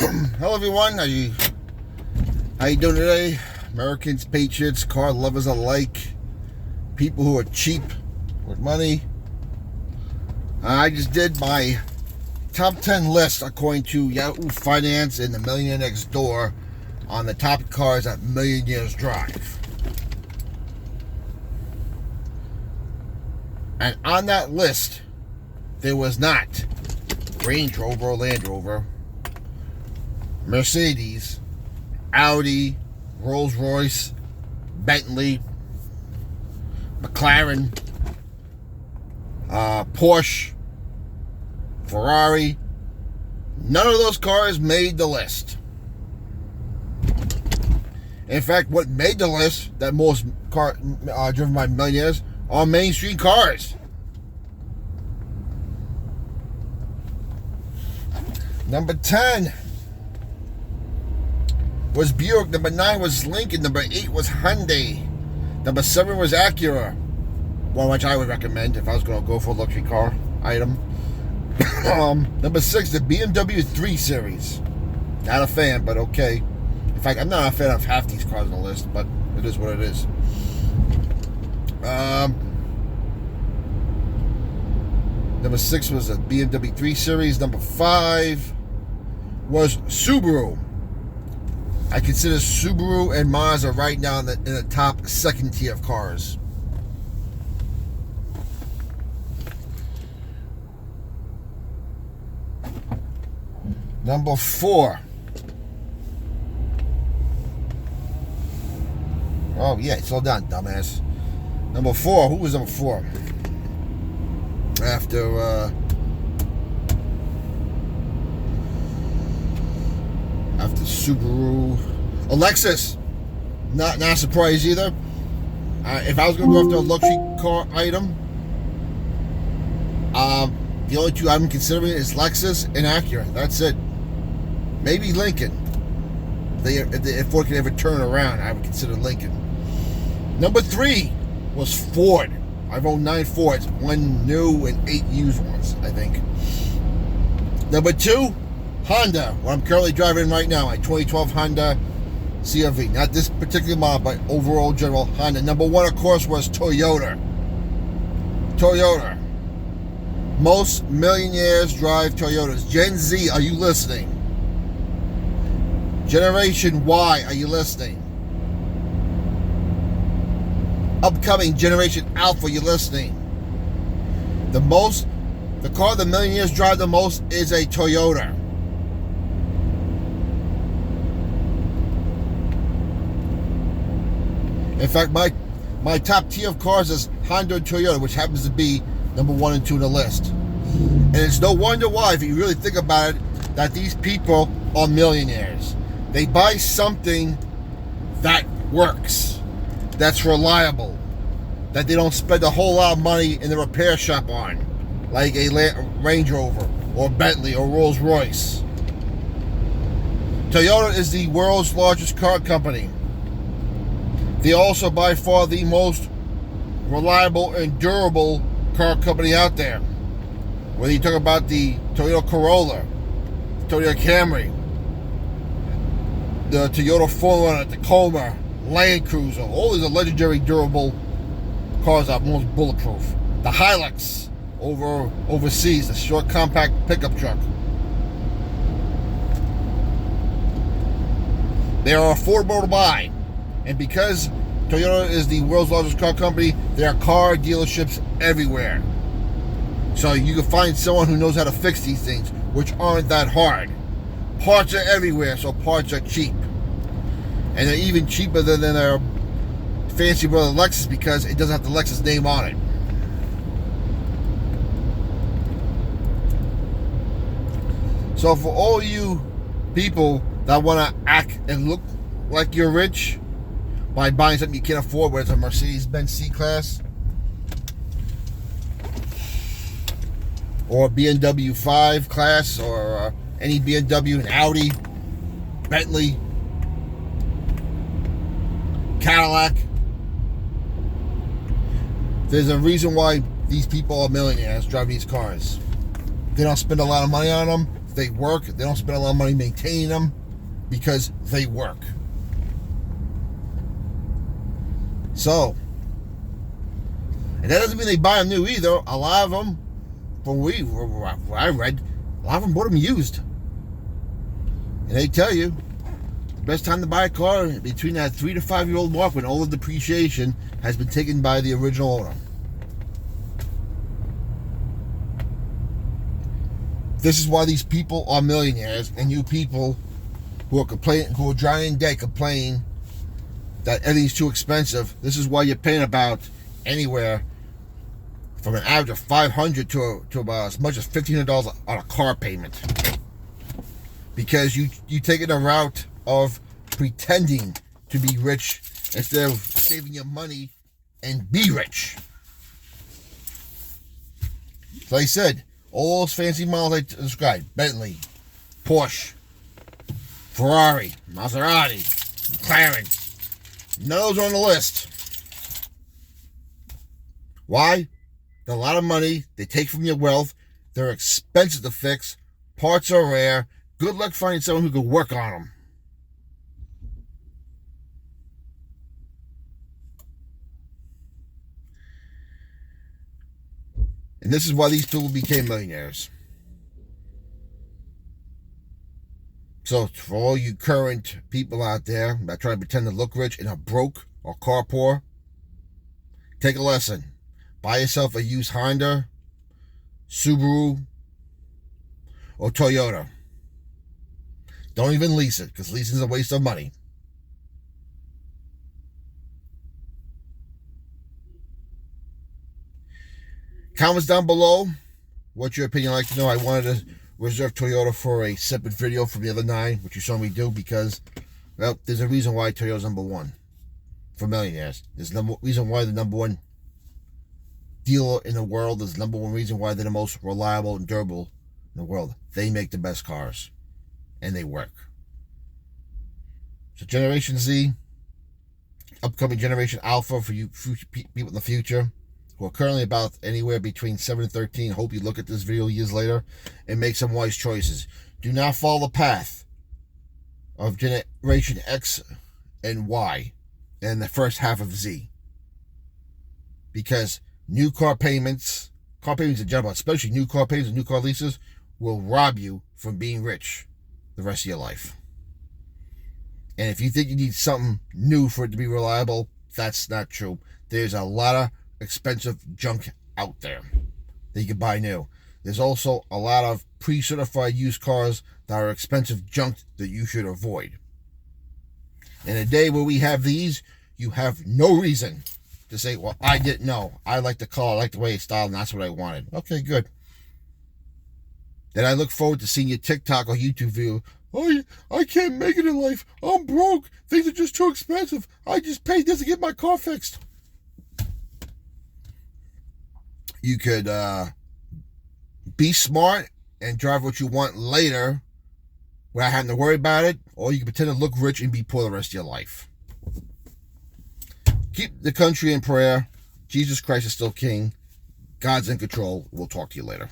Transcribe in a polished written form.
Hello everyone, how you doing today? Americans, patriots, car lovers alike, people who are cheap with money. I just did my top 10 list according to Yahoo Finance and the Millionaire Next Door on the top cars that millionaires drive. And on that list, there was not Range Rover or Land Rover, Mercedes, Audi, Rolls-Royce, Bentley, McLaren, Porsche, Ferrari. None of those cars made the list. In fact, what made the list that most car driven by millionaires are mainstream cars. Number 10 was Buick. Number 9 was Lincoln. Number 8 was Hyundai. Number 7 was Acura, one which I would recommend if I was going to go for a luxury car item. Number 6, the BMW 3 Series. Not a fan, but okay. In fact, I'm not a fan of half these cars on the list, but it is what it is. Number 6 was a BMW 3 Series. Number 5 was Subaru. I consider Subaru and Mazda right now in the top second tier of cars. Number 4. Oh yeah, slow down, dumbass. Number 4. Who was number 4? After Subaru, a Lexus. Not a surprise either. If I was going to go after a luxury car item, the only two I'm considering is Lexus and Acura. That's it. Maybe Lincoln. If Ford can ever turn around, I would consider Lincoln. Number 3 was Ford. I've owned 9 Fords, 1 new and 8 used ones, I think. Number 2, Honda, what I'm currently driving right now, my 2012 Honda CR-V. Not this particular model, but overall general Honda. Number 1, of course, was Toyota. Toyota. Most millionaires drive Toyotas. Gen Z, are you listening? Generation Y, are you listening? Upcoming Generation Alpha, you listening? The car the millionaires drive the most is a Toyota. In fact, my top tier of cars is Honda and Toyota, which happens to be number 1 and 2 on the list. And it's no wonder why, if you really think about it, that these people are millionaires. They buy something that works, that's reliable, that they don't spend a whole lot of money in the repair shop on, like a Range Rover or Bentley or Rolls-Royce. Toyota is the world's largest car company. They are also by far the most reliable and durable car company out there. Whether you talk about the Toyota Corolla, Toyota Camry, the Toyota 4Runner, Tacoma, Land Cruiser, all these are legendary durable cars that are most bulletproof. The Hilux overseas, the short compact pickup truck. They are affordable to buy. And because Toyota is the world's largest car company, there are car dealerships everywhere. So you can find someone who knows how to fix these things, which aren't that hard. Parts are everywhere, so parts are cheap. And they're even cheaper than their fancy brother Lexus because it doesn't have the Lexus name on it. So for all you people that want to act and look like you're rich by buying something you can't afford, whether it's a Mercedes-Benz C-Class or a BMW 5 Class or any BMW, an Audi, Bentley, Cadillac. There's a reason why these people are millionaires driving these cars. They don't spend a lot of money on them. They work. They don't spend a lot of money maintaining them because they work. So, and that doesn't mean they buy them new either. A lot of them, from what I read, a lot of them bought them used. And they tell you, the best time to buy a car between that 3 to 5 year old mark when all the depreciation has been taken by the original owner. This is why these people are millionaires, and you people who are drying in debt complain that everything's too expensive. This is why you're paying about anywhere from an average of $500 to about as much as $1,500 on a car payment, because you take it a route of pretending to be rich instead of saving your money and be rich. So I said, all those fancy models I described, Bentley, Porsche, Ferrari, Maserati, McLaren, none of those are on the list. Why? They're a lot of money. They take from your wealth. They're expensive to fix. Parts are rare. Good luck finding someone who can work on them. And this is why these people became millionaires. So for all you current people out there that try to pretend to look rich and are broke or car poor, take a lesson. Buy yourself a used Honda, Subaru, or Toyota. Don't even lease it, because leasing is a waste of money. Comments down below. What's your opinion? I'd like to know. I wanted to reserve Toyota for a separate video from the other 9, which you saw me do, because, well, there's a reason why Toyota's number 1 for millionaires. There's a reason why the number 1 dealer in the world. There's the number 1 reason why they're the most reliable and durable in the world. They make the best cars, and they work. So Generation Z, upcoming Generation Alpha for you people in the future, who are currently about anywhere between 7 and 13. Hope you look at this video years later and make some wise choices. Do not follow the path of Generation X and Y and the first half of Z. Because new car payments in general, especially new car payments and new car leases, will rob you from being rich the rest of your life. And if you think you need something new for it to be reliable, that's not true. There's a lot of expensive junk out there that you can buy new. There's also a lot of pre-certified used cars that are expensive junk that you should avoid. In a day where we have these, you have no reason to say, well, I didn't know. I like the car, I like the way it's styled, and that's what I wanted. Okay, good. Then I look forward to seeing your TikTok or YouTube video. Oh, I can't make it in life. I'm broke. Things are just too expensive. I just paid this to get my car fixed. You could be smart and drive what you want later without having to worry about it, or you can pretend to look rich and be poor the rest of your life. Keep the country in prayer. Jesus Christ is still King. God's in control. We'll talk to you later.